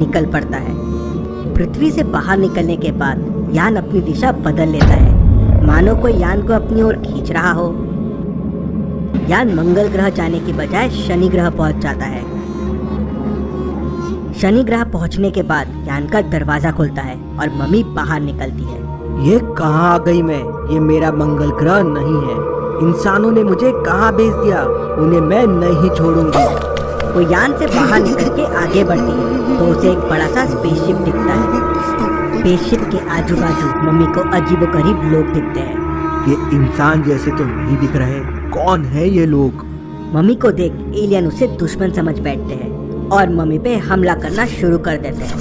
निकल पड़ता है। पृथ्वी से बाहर निकलने के बाद यान अपनी दिशा बदल लेता है, मानो कोई यान को अपनी ओर खींच रहा हो। यान मंगल ग्रह जाने की बजाय शनि ग्रह पहुंच जाता है। शनि ग्रह पहुंचने के बाद यान का दरवाजा खुलता है और मम्मी बाहर निकलती है। ये कहाँ आ गई मैं? ये मेरा मंगल ग्रह नहीं है। इंसानों ने मुझे कहाँ भेज दिया? उन्हें मैं नहीं छोड़ूंगी। वो यान से बाहर निकल के आगे बढ़ती है तो उसे एक बड़ा सा स्पेसशिप दिखता है। स्पेसशिप के आजू बाजू मम्मी को अजीबोगरीब लोग दिखते हैं। ये इंसान जैसे तो नहीं दिख रहे। कौन है ये लोग? मम्मी को देख एलियन उसे दुश्मन समझ बैठते हैं और मम्मी पे हमला करना शुरू कर देते हैं।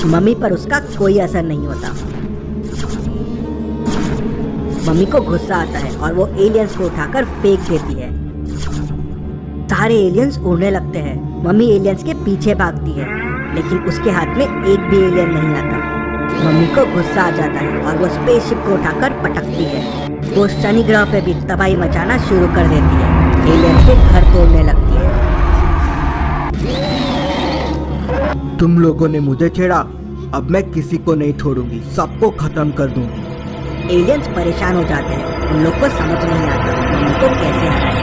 मम्मी पर उसका कोई असर नहीं होता। मम्मी को गुस्सा आता है और वो एलियंस को उठाकर फेंक देती है। सारे एलियंस उड़ने लगते हैं। मम्मी एलियंस के पीछे भागती है, लेकिन उसके हाथ में एक भी एलियन नहीं आता। मम्मी को गुस्सा आ जाता है और वो स्पेसशिप को उठाकर पटकती है। वो शनि ग्रह पे भी तबाही मचाना शुरू कर देती है। एलियंस के घर तोड़ने लगती है। तुम लोगों ने मुझे छेड़ा, अब मैं किसी को नहीं छोड़ूंगी, सबको खत्म कर दूंगी। एलियंस परेशान हो जाते हैं। उन लोग को समझ नहीं आता मम्मी को कैसे हराए।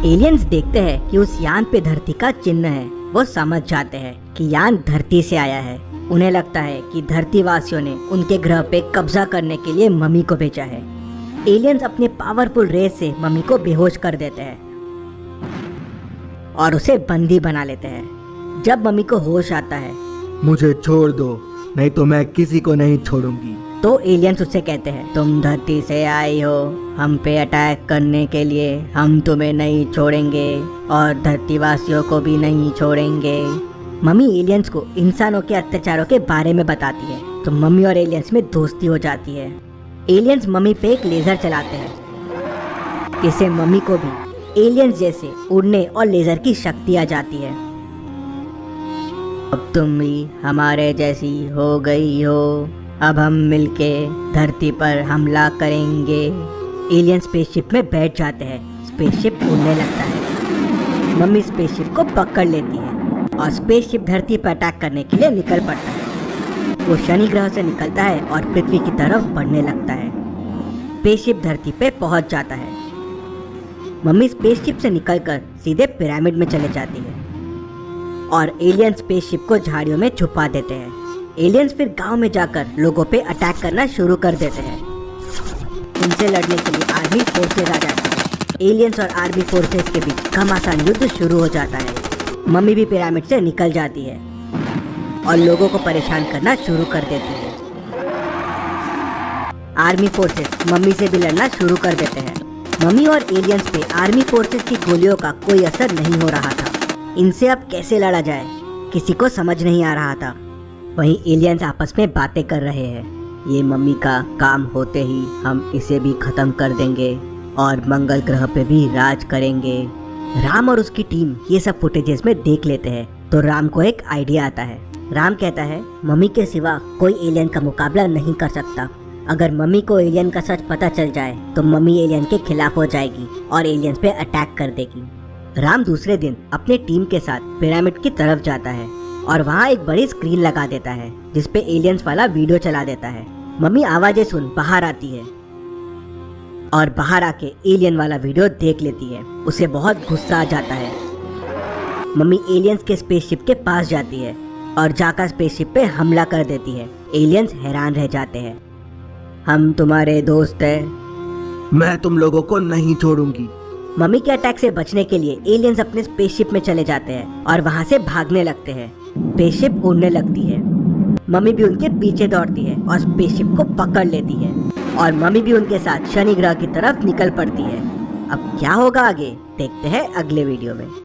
एलियंस देखते हैं कि उस यान पे धरती का चिन्ह है। वो समझ जाते हैं कि यान धरती से आया है। उन्हें लगता है कि धरतीवासियों ने उनके ग्रह पे कब्जा करने के लिए मम्मी को भेजा है। एलियंस अपने पावरफुल रेस से मम्मी को बेहोश कर देते हैं और उसे बंदी बना लेते हैं। जब मम्मी को होश आता है मुझे छोड़ दो, नहीं तो मैं किसी को नहीं छोड़ूंगी। तो एलियंस उससे कहते हैं, तुम धरती से आई हो हम पे अटैक करने के लिए, हम तुम्हें नहीं छोड़ेंगे और धरतीवासियों को भी नहीं छोड़ेंगे। मम्मी एलियंस को इंसानों के अत्याचारों के बारे में बताती है तो मम्मी और एलियंस में दोस्ती हो जाती है। एलियंस मम्मी पे एक लेजर चलाते हैं, जिससे मम्मी को भी एलियंस जैसे उड़ने और लेजर की शक्ति आ जाती है। अब तुम भी हमारे जैसी हो गई हो, अब हम मिलके धरती पर हमला करेंगे। एलियन स्पेसशिप में बैठ जाते हैं। स्पेसशिप उड़ने लगता है। मम्मी स्पेसशिप को पकड़ लेती है और स्पेसशिप धरती पर अटैक करने के लिए निकल पड़ता है। वो शनि ग्रह से निकलता है और पृथ्वी की तरफ बढ़ने लगता है। स्पेसशिप धरती पे पहुंच जाता है। मम्मी स्पेसशिप से निकलकर सीधे पिरामिड में चले जाती है और एलियन स्पेसशिप को झाड़ियों में छुपा देते हैं। एलियंस फिर गांव में जाकर लोगों पे अटैक करना शुरू कर देते हैं। उनसे लड़ने के लिए आर्मी फोर्सेज आ जाती है। एलियंस और आर्मी फोर्सेज के बीच घमासान युद्ध शुरू हो जाता है। मम्मी भी पिरामिड से निकल जाती है और लोगों को परेशान करना शुरू कर देती है। आर्मी फोर्सेज मम्मी से भी लड़ना शुरू कर देते हैं। मम्मी और एलियंस पे आर्मी फोर्सेज की गोलियों का कोई असर नहीं हो रहा था। इनसे अब कैसे लड़ा जाए किसी को समझ नहीं आ रहा था। वहीं एलियंस आपस में बातें कर रहे हैं, ये मम्मी का काम होते ही हम इसे भी खत्म कर देंगे और मंगल ग्रह पे भी राज करेंगे। राम और उसकी टीम ये सब फुटेजेस में देख लेते हैं तो राम को एक आइडिया आता है। राम कहता है, मम्मी के सिवा कोई एलियन का मुकाबला नहीं कर सकता। अगर मम्मी को एलियन का सच पता चल जाए तो मम्मी एलियन के खिलाफ हो जाएगी और एलियंस पे अटैक कर देगी। राम दूसरे दिन अपने टीम के साथ पिरामिड की तरफ जाता है और वहाँ एक बड़ी स्क्रीन लगा देता है जिसपे एलियंस वाला वीडियो चला देता है। मम्मी आवाजें सुन बाहर आती है और बाहर आके एलियन वाला वीडियो देख लेती है। उसे बहुत गुस्सा आ जाता है। मम्मी एलियंस के स्पेसशिप के पास जाती है और जाकर स्पेसशिप पे हमला कर देती है। एलियंस हैरान रह जाते हैं। हम तुम्हारे दोस्त हैं। मैं तुम लोगों को नहीं छोड़ूंगी। मम्मी के अटैक से बचने के लिए एलियंस अपने स्पेसशिप में चले जाते हैं और वहाँ से भागने लगते हैं। स्पेसशिप उड़ने लगती है। मम्मी भी उनके पीछे दौड़ती है और स्पेसशिप को पकड़ लेती है और मम्मी भी उनके साथ शनि ग्रह की तरफ निकल पड़ती है। अब क्या होगा आगे देखते हैं अगले वीडियो में।